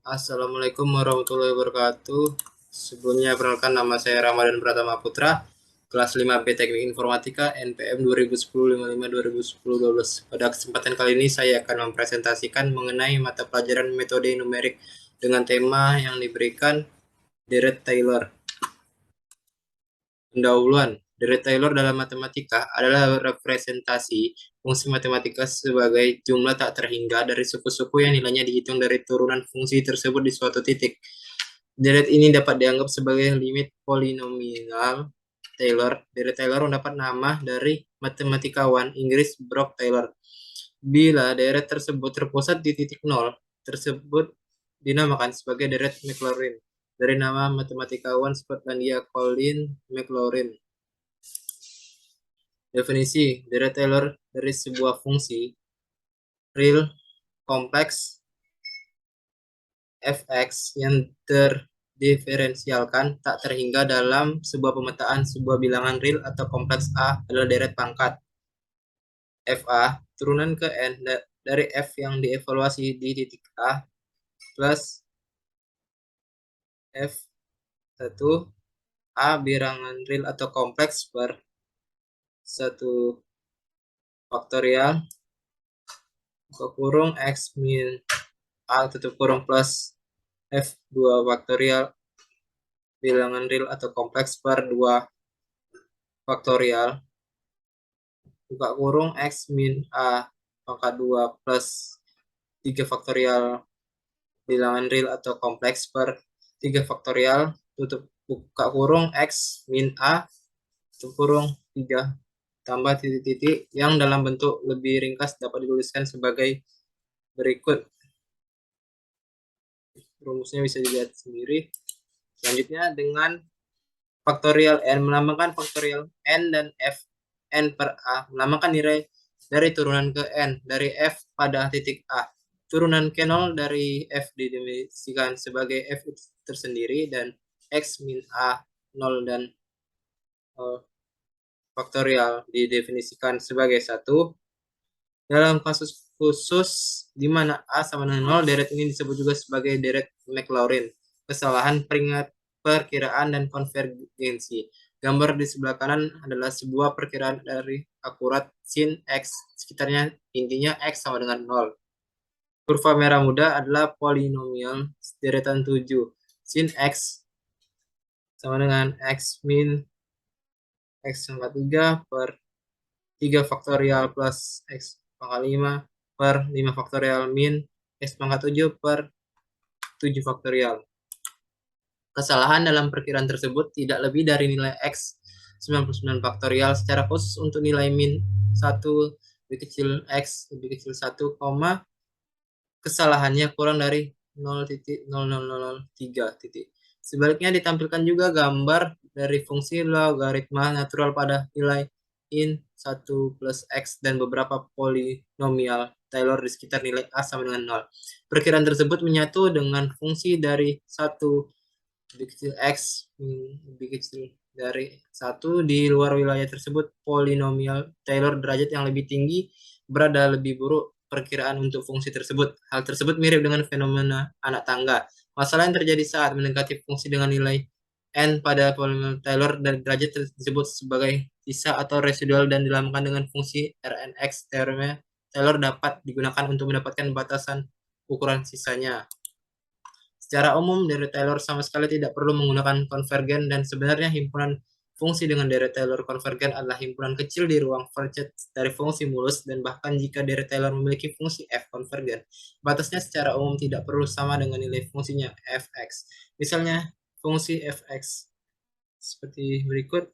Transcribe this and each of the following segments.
Assalamualaikum warahmatullahi wabarakatuh. Sebelumnya perkenalkan, nama saya Ramadan Pratama Putra, kelas 5B Teknik Informatika NPM 2010-55-2010-12. Pada kesempatan kali ini saya akan mempresentasikan mengenai mata pelajaran metode numerik dengan tema yang diberikan Dirac-Taylor. Pendahuluan, Dirac-Taylor dalam matematika adalah representasi fungsi matematika sebagai jumlah tak terhingga dari suku-suku yang nilainya dihitung dari turunan fungsi tersebut di suatu titik. Deret ini dapat dianggap sebagai limit polinomial Taylor. Deret Taylor mendapat nama dari matematikawan Inggris Brock Taylor. Bila deret tersebut terpusat di titik nol, tersebut dinamakan sebagai deret Maclaurin dari nama matematikawan Skotlandia Colin Maclaurin. Definisi deret Taylor dari sebuah fungsi real kompleks fx yang terdiferensialkan tak terhingga dalam sebuah pemetaan sebuah bilangan real atau kompleks A adalah deret pangkat fa turunan ke n dari f yang dievaluasi di titik A plus f1 A bilangan real atau kompleks per 1 faktorial kurung x min A tutup kurung plus f2 faktorial bilangan real atau kompleks per 2 faktorial buka kurung x min A pangkat 2 plus 3 faktorial bilangan real atau kompleks per 3 faktorial tutup buka kurung x min A tutup kurung 3 tambah titik-titik yang dalam bentuk lebih ringkas dapat dituliskan sebagai berikut. Rumusnya bisa dilihat sendiri. Selanjutnya dengan faktorial n melambangkan faktorial n dan f n per A melambangkan nilai dari turunan ke n dari f pada titik A. Turunan ke 0 dari f didefinisikan sebagai f tersendiri dan x min A 0 dan faktorial didefinisikan sebagai 1. Dalam kasus khusus di mana A sama dengan 0, deret ini disebut juga sebagai deret Maclaurin. Kesalahan perkiraan dan konvergensi. Gambar di sebelah kanan adalah sebuah perkiraan dari akurat sin x, sekitarnya intinya x sama dengan 0. Kurva merah muda adalah polinomial deretan 7. Sin x sama dengan x min x pangkat 3 per 3 faktorial plus x pangkat 5 per 5 faktorial min x pangkat 7 per 7 faktorial. Kesalahan dalam perkiraan tersebut tidak lebih dari nilai x 99 faktorial secara khusus untuk nilai min 1 lebih kecil x lebih kecil 1, kesalahannya kurang dari 0,0003. Sebaliknya ditampilkan juga gambar dari fungsi logaritma natural pada nilai in 1 plus x dan beberapa polinomial Taylor di sekitar nilai a sama dengan 0. Perkiraan tersebut menyatu dengan fungsi dari 1 lebih kecil x lebih kecil dari 1 di luar wilayah tersebut. Polinomial Taylor derajat yang lebih tinggi berada lebih buruk perkiraan untuk fungsi tersebut. Hal tersebut mirip dengan fenomena anak tangga. Masalah yang terjadi saat mendekati fungsi dengan nilai n pada polinomial Taylor dan derajat disebut sebagai sisa atau residual dan dilambangkan dengan fungsi Rnx. Teorema Taylor dapat digunakan untuk mendapatkan batasan ukuran sisanya. Secara umum, deret Taylor sama sekali tidak perlu menggunakan konvergen dan sebenarnya himpunan fungsi dengan deret Taylor konvergen adalah himpunan kecil di ruang Verget dari fungsi mulus dan bahkan jika deret Taylor memiliki fungsi f konvergen, batasnya secara umum tidak perlu sama dengan nilai fungsinya fx. Misalnya, fungsi fx seperti berikut.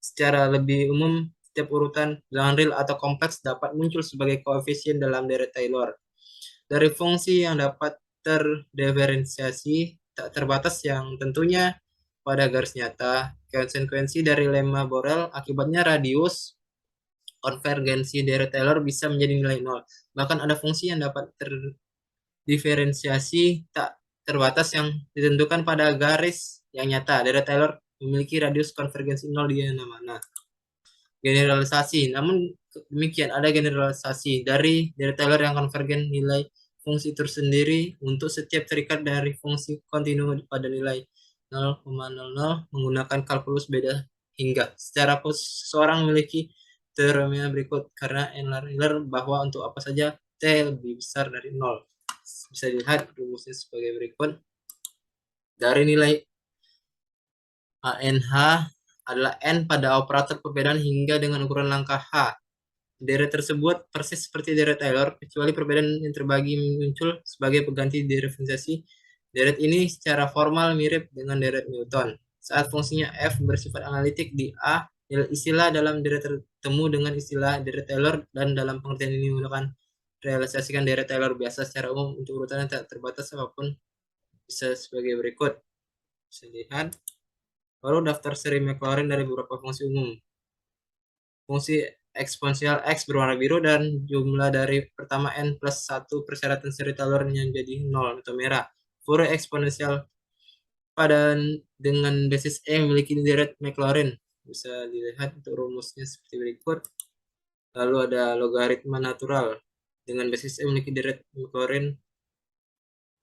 Secara lebih umum, setiap urutan bilangan real atau kompleks dapat muncul sebagai koefisien dalam deret Taylor. Dari fungsi yang dapat terdiferensiasi tak terbatas yang tentunya pada garis nyata, konsekuensi dari lemma Borel akibatnya radius konvergensi deret Taylor bisa menjadi nilai 0. Bahkan ada fungsi yang dapat terdiferensiasi tak terbatas yang ditentukan pada garis yang nyata. Deret Taylor memiliki radius konvergensi 0 di mana-mana. Generalisasi, namun demikian ada generalisasi dari deret Taylor yang konvergen nilai fungsi tersendiri untuk setiap terikat dari fungsi kontinu pada nilai 0,00 menggunakan kalkulus beda hingga. Secara seseorang memiliki teoremnya berikut karena Euler bahwa untuk apa saja T lebih besar dari 0. Bisa dilihat rumusnya sebagai berikut. Dari nilai ANH adalah N pada operator perbedaan hingga dengan ukuran langkah H. Deret tersebut persis seperti deret Taylor, kecuali perbedaan yang terbagi muncul sebagai pengganti diferensiasi. Deret ini secara formal mirip dengan deret Newton. Saat fungsinya f bersifat analitik di A, istilah dalam deret tertemu dengan istilah deret Taylor, dan dalam pengertian ini menggunakan realisasikan deret Taylor biasa secara umum untuk urutan yang tak terbatas apapun bisa sebagai berikut. Bisa lihat. Lalu daftar seri Maclaurin dari beberapa fungsi umum. Fungsi eksponensial X berwarna biru dan jumlah dari pertama N plus 1 persyaratan seri Taylor yang jadi 0 atau merah. Fourier eksponensial pada dengan basis E memiliki deret Maclaurin. Bisa dilihat untuk rumusnya seperti berikut. Lalu ada logaritma natural dengan basis E memiliki deret Maclaurin.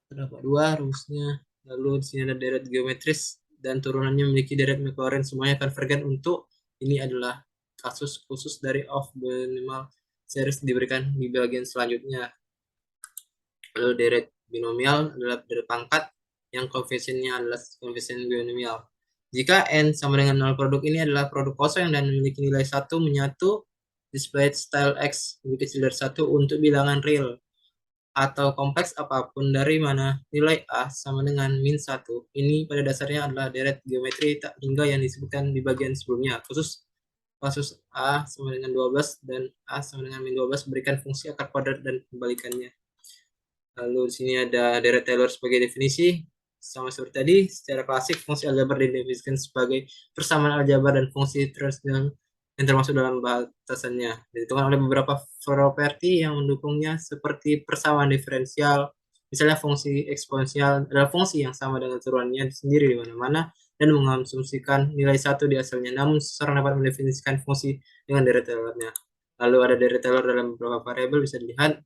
Terdapat dua rumusnya. Lalu di sini ada deret geometris dan turunannya memiliki deret Maclaurin. Semuanya konvergen untuk ini adalah kasus khusus dari of minimal series diberikan di bagian selanjutnya. Lalu deret binomial adalah deret pangkat yang koefisiennya adalah koefisien binomial. Jika n sama dengan 0, produk ini adalah produk kosong dan memiliki nilai 1 menyatu display style x lebih kecil dari 1 untuk bilangan real atau kompleks apapun dari mana nilai A sama dengan min 1. Ini pada dasarnya adalah deret geometri tak hingga yang disebutkan di bagian sebelumnya. Khusus kasus A sama dengan 12 dan A sama dengan min 12 berikan fungsi akar kuadrat dan kebalikannya. Lalu di sini ada deret Taylor sebagai definisi. Sama seperti tadi, secara klasik fungsi aljabar didefinisikan sebagai persamaan aljabar dan fungsi transcendental yang termasuk dalam batasannya. Ditentukan oleh beberapa properti yang mendukungnya seperti persamaan diferensial. Misalnya fungsi eksponensial adalah fungsi yang sama dengan turunannya sendiri di mana-mana dan mengasumsikan nilai 1 di asalnya. Namun seseorang dapat mendefinisikan fungsi dengan deret Taylornya. Lalu ada deret Taylor dalam beberapa variabel bisa dilihat.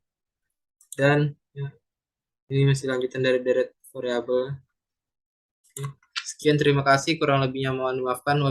Dan ya, ini masih lanjutan dari deret variabel. Sekian, terima kasih. Kurang lebihnya mohon dimaafkan.